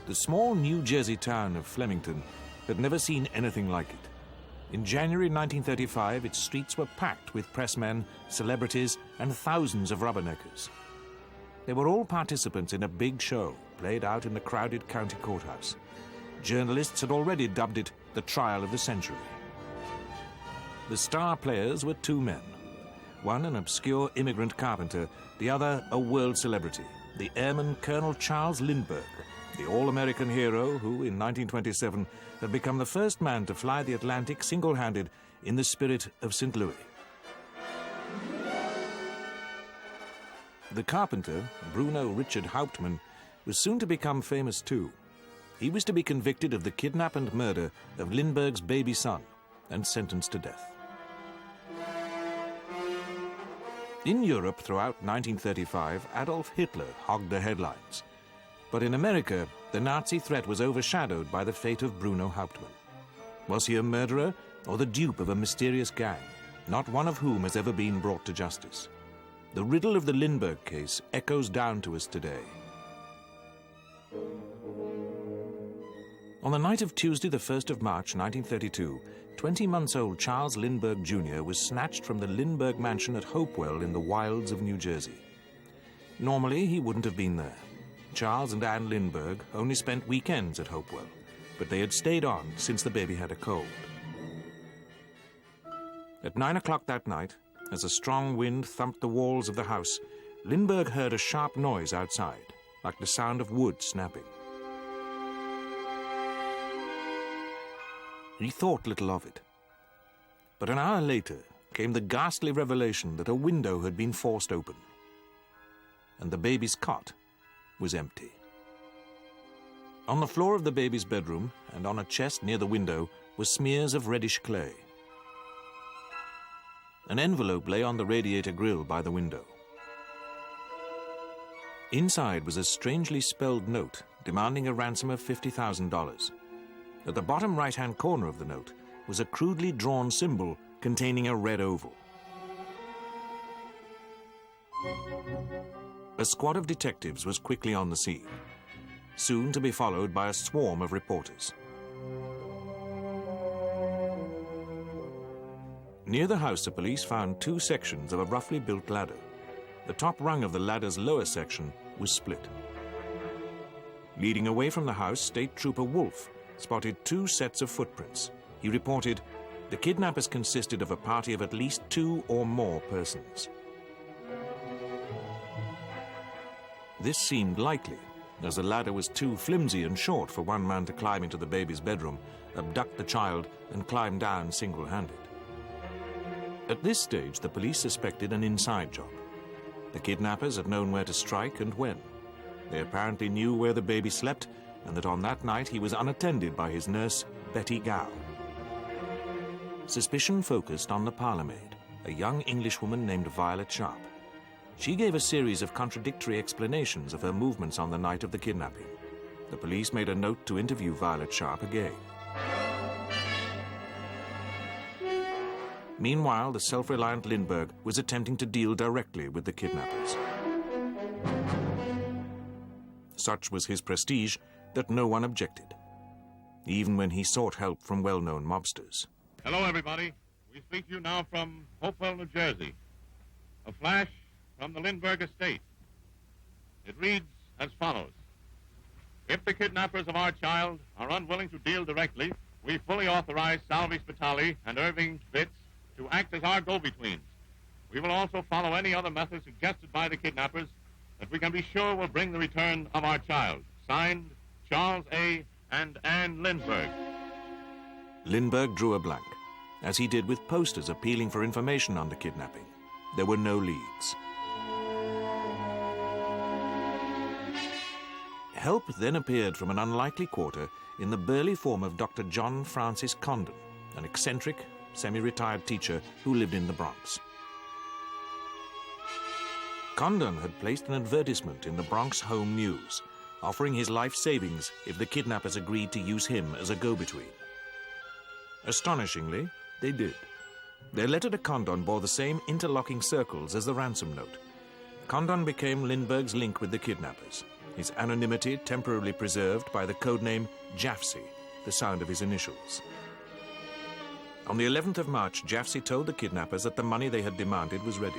The small New Jersey town of Flemington had never seen anything like it. In January 1935, its streets were packed with pressmen, celebrities, and thousands of rubberneckers. They were all participants in a big show played out in the crowded county courthouse. Journalists had already dubbed it the trial of the century. The star players were two men. One an obscure immigrant carpenter, the other a world celebrity, the airman Colonel Charles Lindbergh, the all-American hero who, in 1927, had become the first man to fly the Atlantic single-handed in the spirit of St. Louis. The carpenter, Bruno Richard Hauptmann, was soon to become famous too. He was to be convicted of the kidnap and murder of Lindbergh's baby son and sentenced to death. In Europe throughout 1935, Adolf Hitler hogged the headlines. But in America, the Nazi threat was overshadowed by the fate of Bruno Hauptmann. Was he a murderer or the dupe of a mysterious gang, not one of whom has ever been brought to justice? The riddle of the Lindbergh case echoes down to us today. On the night of Tuesday, the 1st of March, 1932, 20-months-old Charles Lindbergh Jr. was snatched from the Lindbergh mansion at Hopewell in the wilds of New Jersey. Normally, he wouldn't have been there. Charles and Anne Lindbergh only spent weekends at Hopewell, but they had stayed on since the baby had a cold. At 9 o'clock that night, as a strong wind thumped the walls of the house, Lindbergh heard a sharp noise outside, like the sound of wood snapping. He thought little of it. But an hour later came the ghastly revelation that a window had been forced open, and the baby's cot was empty. On the floor of the baby's bedroom and on a chest near the window were smears of reddish clay. An envelope lay on the radiator grill by the window. Inside was a strangely spelled note demanding a ransom of $50,000. At the bottom right-hand corner of the note was a crudely drawn symbol containing a red oval. A squad of detectives was quickly on the scene, soon to be followed by a swarm of reporters. Near the house, the police found two sections of a roughly built ladder. The top rung of the ladder's lower section was split. Leading away from the house, State Trooper Wolfe spotted two sets of footprints. He reported, "The kidnappers consisted of a party of at least 2 or more persons." This seemed likely, as the ladder was too flimsy and short for one man to climb into the baby's bedroom, abduct the child, and climb down single-handed. At this stage, the police suspected an inside job. The kidnappers had known where to strike and when. They apparently knew where the baby slept, and that on that night he was unattended by his nurse, Betty Gow. Suspicion focused on the parlour-maid, a young Englishwoman named Violet Sharp. She gave a series of contradictory explanations of her movements on the night of the kidnapping. The police made a note to interview Violet Sharp again. Meanwhile, the self-reliant Lindbergh was attempting to deal directly with the kidnappers. Such was his prestige that no one objected, even when he sought help from well-known mobsters. Hello, everybody. We speak to you now from Hopewell, New Jersey. A flash from the Lindbergh estate. It reads as follows. If the kidnappers of our child are unwilling to deal directly, we fully authorize Salvi Spitali and Irving Spitz to act as our go-betweens. We will also follow any other method suggested by the kidnappers that we can be sure will bring the return of our child. Signed, Charles A. and Anne Lindbergh. Lindbergh drew a blank, as he did with posters appealing for information on the kidnapping. There were no leads. Help then appeared from an unlikely quarter in the burly form of Dr. John Francis Condon, an eccentric, semi-retired teacher who lived in the Bronx. Condon had placed an advertisement in the Bronx Home News, offering his life savings if the kidnappers agreed to use him as a go-between. Astonishingly, they did. Their letter to Condon bore the same interlocking circles as the ransom note. Condon became Lindbergh's link with the kidnappers, his anonymity temporarily preserved by the codename Jafsy, the sound of his initials. On the 11th of March, Jafsy told the kidnappers that the money they had demanded was ready.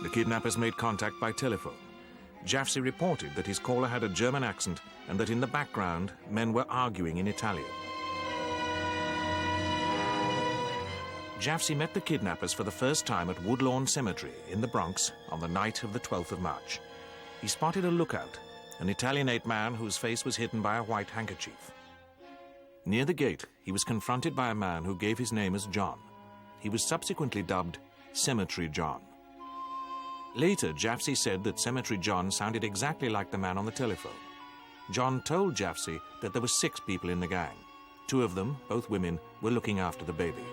The kidnappers made contact by telephone. Jafsy reported that his caller had a German accent and that in the background, men were arguing in Italian. Jafsy met the kidnappers for the first time at Woodlawn Cemetery in the Bronx on the night of the 12th of March. He spotted a lookout, an Italianate man whose face was hidden by a white handkerchief. Near the gate, he was confronted by a man who gave his name as John. He was subsequently dubbed Cemetery John. Later, Jafsy said that Cemetery John sounded exactly like the man on the telephone. John told Jafsy that there were 6 people in the gang. 2 of them, both women, were looking after the baby.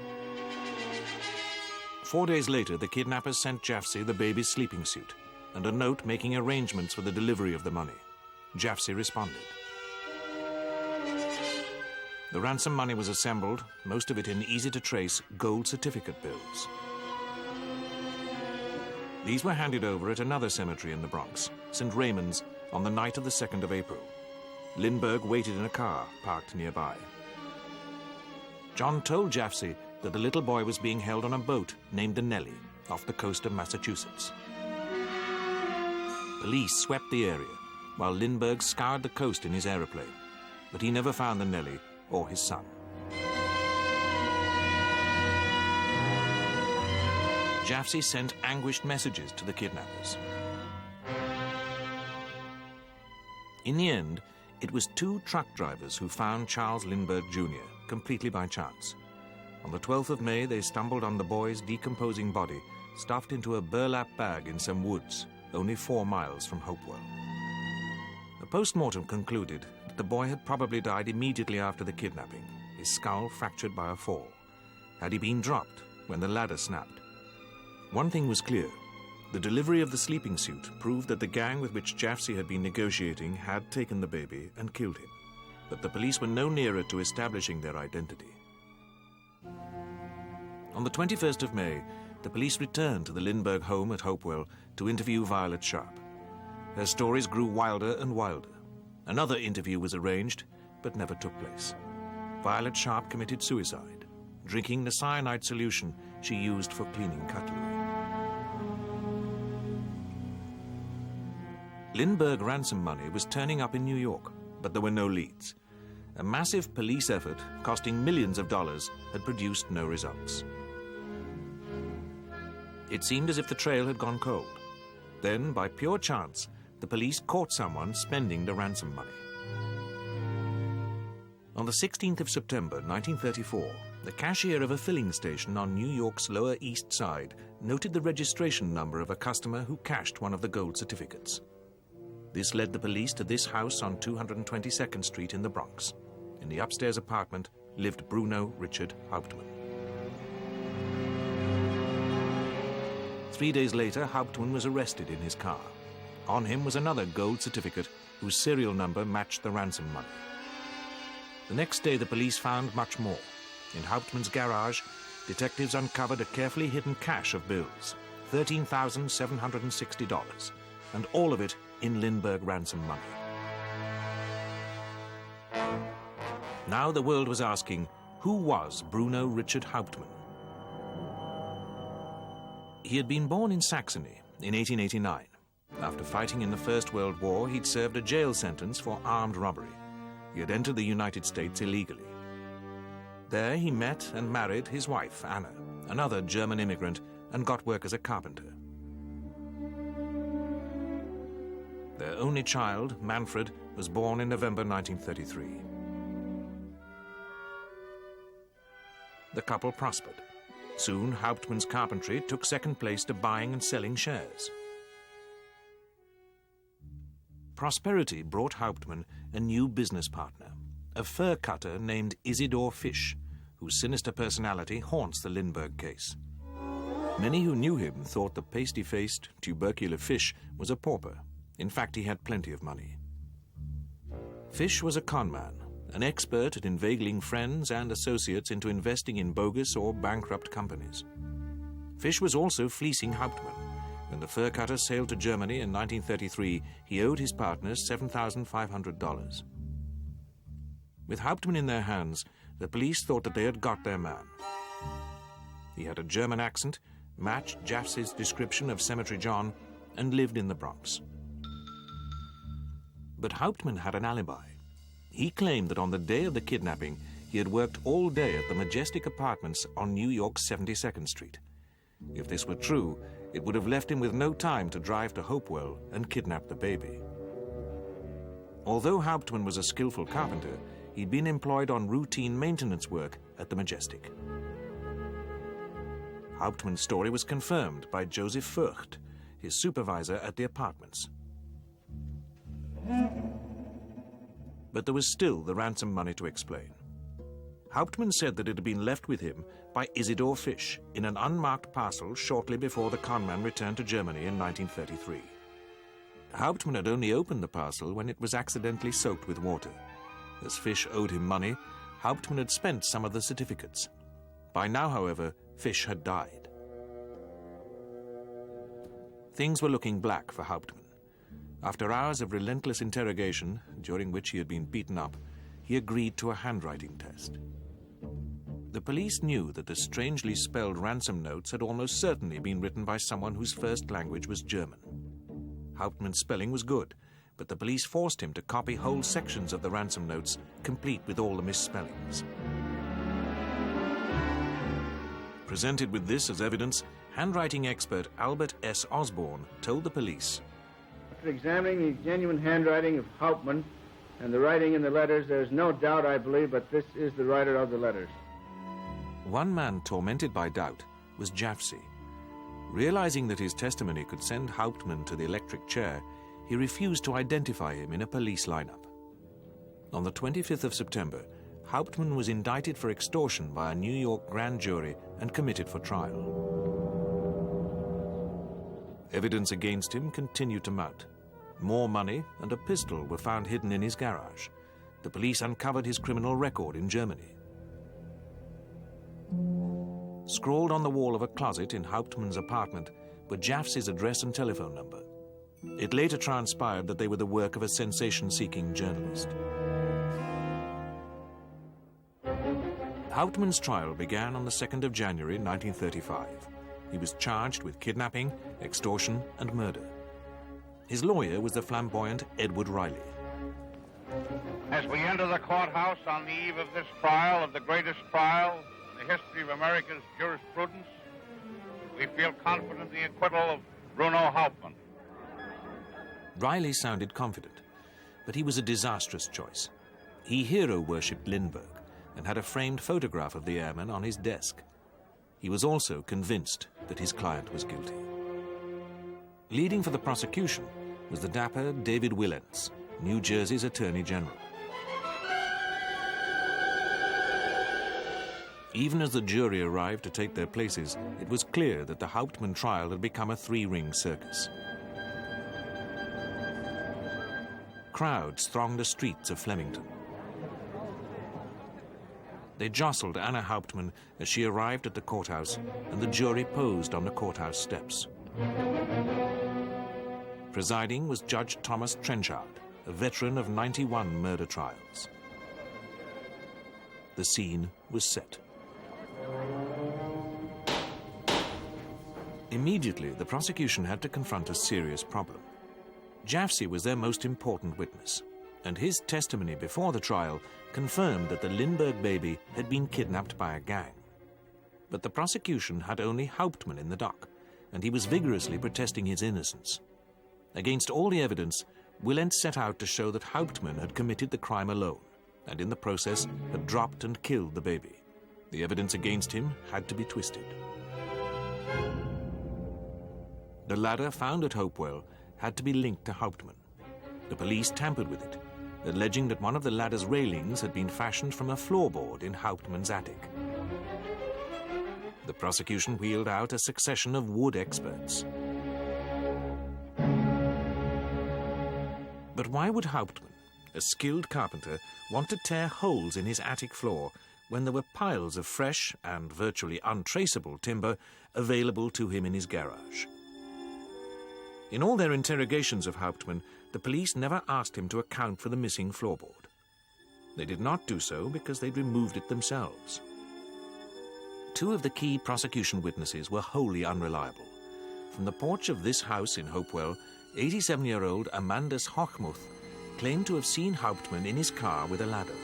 4 days later, the kidnappers sent Jafsy the baby's sleeping suit and a note making arrangements for the delivery of the money. Jafsy responded. The ransom money was assembled, most of it in easy-to-trace gold certificate bills. These were handed over at another cemetery in the Bronx, St. Raymond's, on the night of the 2nd of April. Lindbergh waited in a car parked nearby. John told Jafsy that the little boy was being held on a boat named the Nellie off the coast of Massachusetts. Police swept the area, while Lindbergh scoured the coast in his aeroplane, but he never found the Nellie or his son. Jafsy sent anguished messages to the kidnappers. In the end, it was 2 truck drivers who found Charles Lindbergh Jr., completely by chance. On the 12th of May, they stumbled on the boy's decomposing body, stuffed into a burlap bag in some woods, only 4 miles from Hopewell. The post-mortem concluded that the boy had probably died immediately after the kidnapping, his skull fractured by a fall. Had he been dropped when the ladder snapped? One thing was clear. The delivery of the sleeping suit proved that the gang with which Jafsy had been negotiating had taken the baby and killed him. But the police were no nearer to establishing their identity. On the 21st of May, the police returned to the Lindbergh home at Hopewell to interview Violet Sharp. Her stories grew wilder and wilder. Another interview was arranged, but never took place. Violet Sharp committed suicide, drinking the cyanide solution she used for cleaning cutlery. Lindbergh ransom money was turning up in New York, but there were no leads. A massive police effort, costing millions of dollars, had produced no results. It seemed as if the trail had gone cold. Then, by pure chance, the police caught someone spending the ransom money. On the 16th of September, 1934, the cashier of a filling station on New York's Lower East Side noted the registration number of a customer who cashed one of the gold certificates. This led the police to this house on 222nd Street in the Bronx. In the upstairs apartment lived Bruno Richard Hauptmann. 3 days later, Hauptmann was arrested in his car. On him was another gold certificate whose serial number matched the ransom money. The next day, the police found much more. In Hauptmann's garage, detectives uncovered a carefully hidden cache of bills, $13,760, and all of it in Lindbergh ransom money. Now the world was asking, who was Bruno Richard Hauptmann? He had been born in Saxony in 1889. After fighting in the First World War, he'd served a jail sentence for armed robbery. He had entered the United States illegally. There he met and married his wife, Anna, another German immigrant, and got work as a carpenter. Their only child, Manfred, was born in November 1933. The couple prospered. Soon, Hauptmann's carpentry took second place to buying and selling shares. Prosperity brought Hauptmann a new business partner, a fur cutter named Isidor Fisch, whose sinister personality haunts the Lindbergh case. Many who knew him thought the pasty-faced, tubercular Fisch was a pauper. In fact, he had plenty of money. Fisch was a conman, an expert at inveigling friends and associates into investing in bogus or bankrupt companies. Fisch was also fleecing Hauptmann, When the fur cutter sailed to Germany in 1933, he owed his partners $7,500. With Hauptmann in their hands, the police thought that they had got their man. He had a German accent, matched Jaffs's description of Cemetery John, and lived in the Bronx. But Hauptmann had an alibi. He claimed that on the day of the kidnapping, he had worked all day at the Majestic Apartments on New York's 72nd Street. If this were true, it would have left him with no time to drive to Hopewell and kidnap the baby. Although Hauptmann was a skillful carpenter, he'd been employed on routine maintenance work at the Majestic. Hauptmann's story was confirmed by Joseph Furcht, his supervisor at the apartments. But there was still the ransom money to explain. Hauptmann said that it had been left with him by Isidor Fisch in an unmarked parcel shortly before the conman returned to Germany in 1933. Hauptmann had only opened the parcel when it was accidentally soaked with water. As Fisch owed him money, Hauptmann had spent some of the certificates. By now, however, Fisch had died. Things were looking black for Hauptmann. After hours of relentless interrogation, during which he had been beaten up, he agreed to a handwriting test. The police knew that the strangely spelled ransom notes had almost certainly been written by someone whose first language was German. Hauptmann's spelling was good, but the police forced him to copy whole sections of the ransom notes, complete with all the misspellings. Presented with this as evidence, handwriting expert Albert S. Osborne told the police, "After examining the genuine handwriting of Hauptmann and the writing in the letters, there is no doubt, I believe, but this is the writer of the letters." One man tormented by doubt was Jaffsy. Realizing that his testimony could send Hauptmann to the electric chair, he refused to identify him in a police lineup. On the 25th of September, Hauptmann was indicted for extortion by a New York grand jury and committed for trial. Evidence against him continued to mount. More money and a pistol were found hidden in his garage. The police uncovered his criminal record in Germany. Scrawled on the wall of a closet in Hauptmann's apartment were Jaffs's address and telephone number. It later transpired that they were the work of a sensation-seeking journalist. Hauptmann's trial began on the 2nd of January 1935. He was charged with kidnapping, extortion, and murder. His lawyer was the flamboyant Edward Riley. As we enter the courthouse on the eve of this trial, of the greatest trial in the history of America's jurisprudence, we feel confident in the acquittal of Bruno Hauptmann. Riley sounded confident, but he was a disastrous choice. He hero-worshipped Lindbergh and had a framed photograph of the airman on his desk. He was also convinced that his client was guilty. Leading for the prosecution was the dapper David Willents, New Jersey's Attorney General. Even as the jury arrived to take their places, it was clear that the Hauptmann trial had become a three-ring circus. Crowds thronged the streets of Flemington. They jostled Anna Hauptmann as she arrived at the courthouse, and the jury posed on the courthouse steps. Presiding was Judge Thomas Trenchard, a veteran of 91 murder trials. The scene was set. Immediately, the prosecution had to confront a serious problem. Jaffsy was their most important witness, and his testimony before the trial confirmed that the Lindbergh baby had been kidnapped by a gang. But the prosecution had only Hauptmann in the dock, and he was vigorously protesting his innocence. Against all the evidence, Willents set out to show that Hauptmann had committed the crime alone, and in the process had dropped and killed the baby. The evidence against him had to be twisted. The ladder found at Hopewell had to be linked to Hauptmann. The police tampered with it, alleging that one of the ladder's railings had been fashioned from a floorboard in Hauptmann's attic. The prosecution wheeled out a succession of wood experts. But why would Hauptmann, a skilled carpenter, want to tear holes in his attic floor when there were piles of fresh and virtually untraceable timber available to him in his garage? In all their interrogations of Hauptmann, the police never asked him to account for the missing floorboard. They did not do so because they'd removed it themselves. Two of the key prosecution witnesses were wholly unreliable. From the porch of this house in Hopewell, 87-year-old Amandus Hochmuth claimed to have seen Hauptmann in his car with a ladder.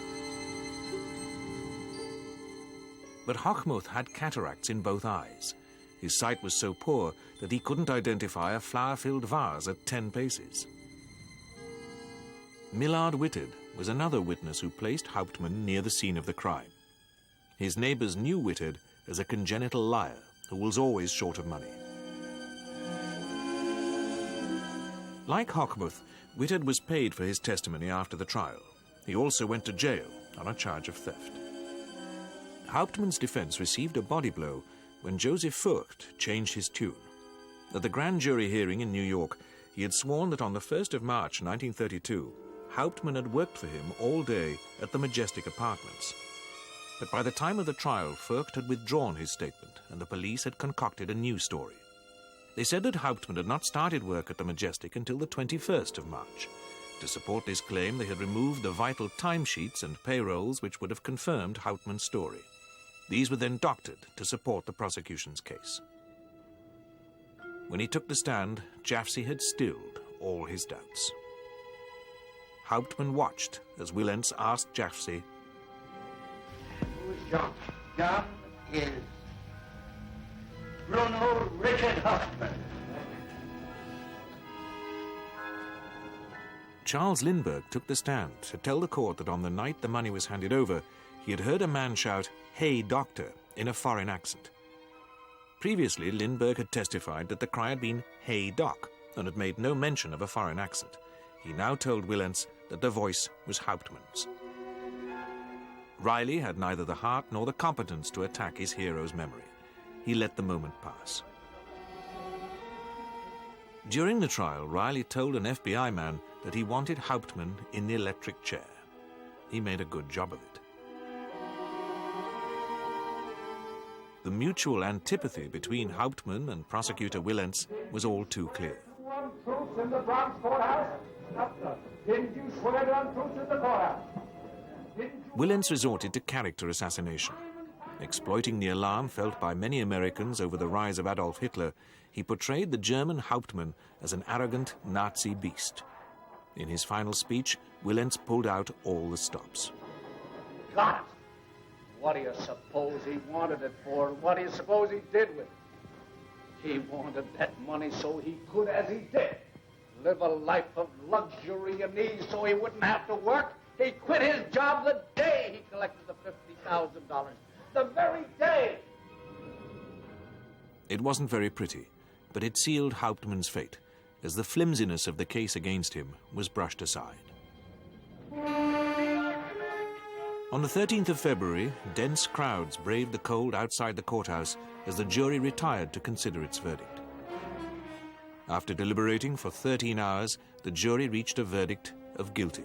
But Hochmuth had cataracts in both eyes. His sight was so poor that he couldn't identify a flower-filled vase at 10 paces. Millard Whitted was another witness who placed Hauptmann near the scene of the crime. His neighbors knew Whitted as a congenital liar who was always short of money. Like Hochmuth, Whitted was paid for his testimony after the trial. He also went to jail on a charge of theft. Hauptmann's defense received a body blow when Joseph Furcht changed his tune. At the grand jury hearing in New York, he had sworn that on the 1st of March 1932, Hauptmann had worked for him all day at the Majestic Apartments. But by the time of the trial, Furcht had withdrawn his statement, and the police had concocted a new story. They said that Hauptmann had not started work at the Majestic until the 21st of March. To support this claim, they had removed the vital timesheets and payrolls which would have confirmed Hauptmann's story. These were then doctored to support the prosecution's case. When he took the stand, Jaffe had stilled all his doubts. Hauptmann watched as Willens asked Jaffe, "Who's John?" "John is Bruno Richard Hauptmann." Charles Lindbergh took the stand to tell the court that on the night the money was handed over, he had heard a man shout, "Hey, doctor," in a foreign accent. Previously, Lindbergh had testified that the cry had been, "Hey, doc," and had made no mention of a foreign accent. He now told Willens that the voice was Hauptmann's. Riley had neither the heart nor the competence to attack his hero's memory. He let the moment pass. During the trial, Riley told an FBI man that he wanted Hauptmann in the electric chair. He made a good job of it. The mutual antipathy between Hauptmann and prosecutor Willens was all too clear. Untruths in the Bronx courthouse? Didn't you swear to untruths in the courthouse? Willens resorted to character assassination. Exploiting the alarm felt by many Americans over the rise of Adolf Hitler, he portrayed the German Hauptmann as an arrogant Nazi beast. In his final speech, Willens pulled out all the stops. Got it. What do you suppose he wanted it for? What do you suppose he did with it? He wanted that money so he could, as he did, live a life of luxury and ease so he wouldn't have to work. He quit his job the day he collected the $50,000. The very day. It wasn't very pretty, but it sealed Hauptmann's fate, as the flimsiness of the case against him was brushed aside. On the 13th of February, dense crowds braved the cold outside the courthouse as the jury retired to consider its verdict. After deliberating for 13 hours, the jury reached a verdict of guilty.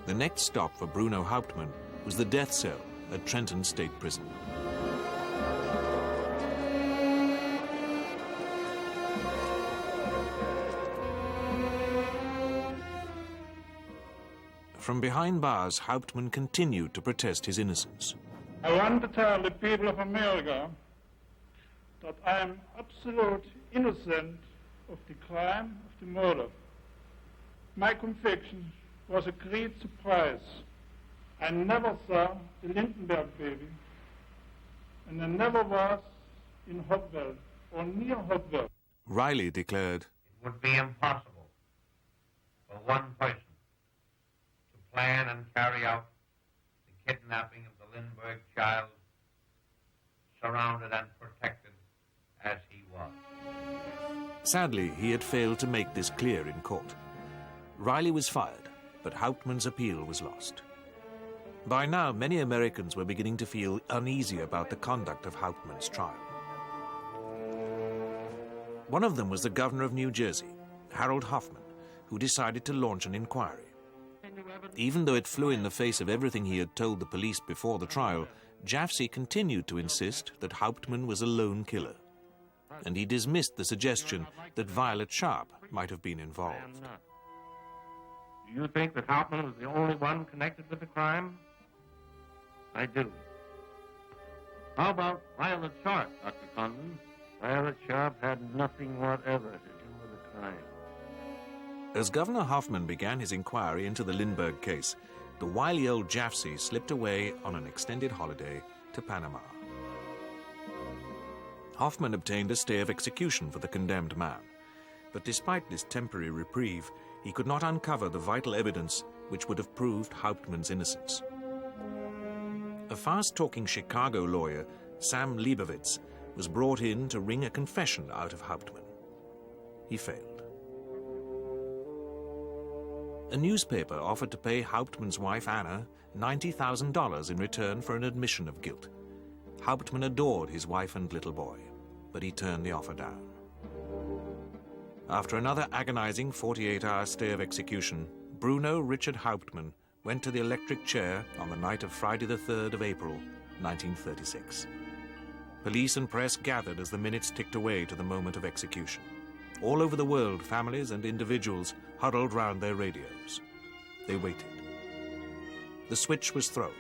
The next stop for Bruno Hauptmann was the death cell at Trenton State Prison. From behind bars, Hauptmann continued to protest his innocence. I want to tell the people of America that I am absolutely innocent of the crime of the murder. My conviction was a great surprise. I never saw the Lindbergh baby, and I never was in Hopewell or near Hopewell. Riley declared, It would be impossible for one person to plan and carry out the kidnapping of the Lindbergh child, surrounded and protected as he was. Sadly, he had failed to make this clear in court. Riley was fired, but Hauptmann's appeal was lost. By now, many Americans were beginning to feel uneasy about the conduct of Hauptmann's trial. One of them was the governor of New Jersey, Harold Hoffman, who decided to launch an inquiry. Even though it flew in the face of everything he had told the police before the trial, Jaffe continued to insist that Hauptmann was a lone killer, and he dismissed the suggestion that Violet Sharp might have been involved. Do you think that Hauptmann was the only one connected with the crime? I do. How about Violet Sharp, Dr. Condon? Violet Sharp had nothing whatever to do with the crime. As Governor Hoffman began his inquiry into the Lindbergh case, the wily old Jaffe slipped away on an extended holiday to Panama. Hoffman obtained a stay of execution for the condemned man, but despite this temporary reprieve, he could not uncover the vital evidence which would have proved Hauptmann's innocence. A fast-talking Chicago lawyer, Sam Leibovitz, was brought in to wring a confession out of Hauptmann. He failed. A newspaper offered to pay Hauptmann's wife, Anna, $90,000 in return for an admission of guilt. Hauptmann adored his wife and little boy, but he turned the offer down. After another agonizing 48-hour stay of execution, Bruno Richard Hauptmann went to the electric chair on the night of Friday the 3rd of April, 1936. Police and press gathered as the minutes ticked away to the moment of execution. All over the world, families and individuals huddled round their radios. They waited. The switch was thrown.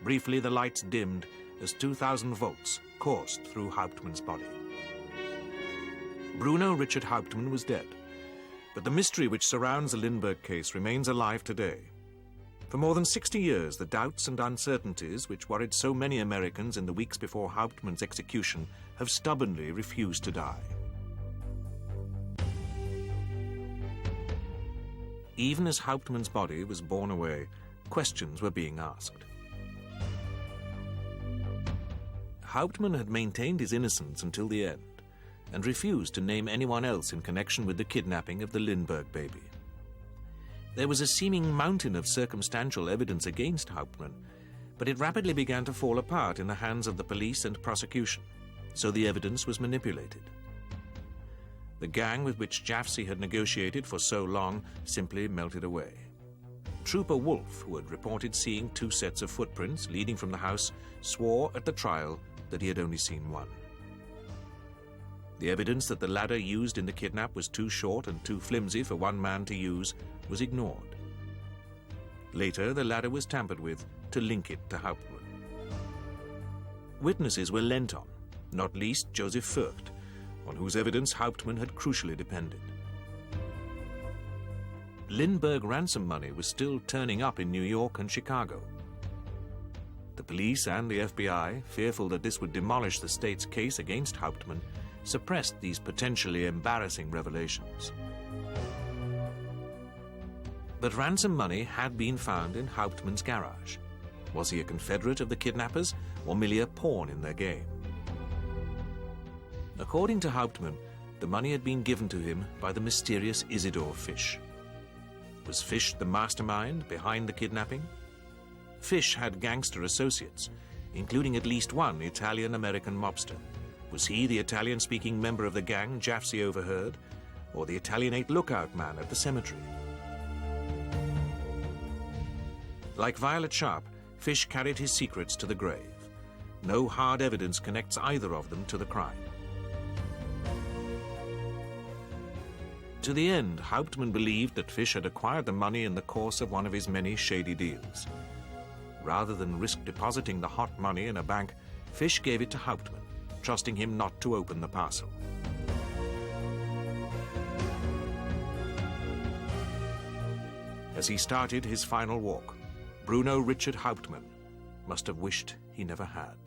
Briefly, the lights dimmed as 2,000 volts coursed through Hauptmann's body. Bruno Richard Hauptmann was dead, but the mystery which surrounds the Lindbergh case remains alive today. For more than 60 years, the doubts and uncertainties which worried so many Americans in the weeks before Hauptmann's execution have stubbornly refused to die. Even as Hauptmann's body was borne away, questions were being asked. Hauptmann had maintained his innocence until the end and refused to name anyone else in connection with the kidnapping of the Lindbergh baby. There was a seeming mountain of circumstantial evidence against Hauptmann, but it rapidly began to fall apart in the hands of the police and prosecution, so the evidence was manipulated. The gang with which Jaffe had negotiated for so long simply melted away. Trooper Wolfe, who had reported seeing 2 sets of footprints leading from the house, swore at the trial that he had only seen one. The evidence that the ladder used in the kidnap was too short and too flimsy for one man to use was ignored. Later, the ladder was tampered with to link it to Hauptmann. Witnesses were lent on, not least Joseph Furcht, on whose evidence Hauptmann had crucially depended. Lindbergh ransom money was still turning up in New York and Chicago. The police and the FBI, fearful that this would demolish the state's case against Hauptmann, suppressed these potentially embarrassing revelations. But ransom money had been found in Hauptmann's garage. Was he a confederate of the kidnappers or merely a pawn in their game? According to Hauptmann, the money had been given to him by the mysterious Isidor Fish. Was Fish the mastermind behind the kidnapping? Fish had gangster associates, including at least one Italian-American mobster. Was he the Italian-speaking member of the gang Jaffe overheard, or the Italianate lookout man at the cemetery? Like Violet Sharp, Fish carried his secrets to the grave. No hard evidence connects either of them to the crime. To the end, Hauptmann believed that Fish had acquired the money in the course of one of his many shady deals. Rather than risk depositing the hot money in a bank, Fish gave it to Hauptmann, trusting him not to open the parcel. As he started his final walk, Bruno Richard Hauptmann must have wished he never had.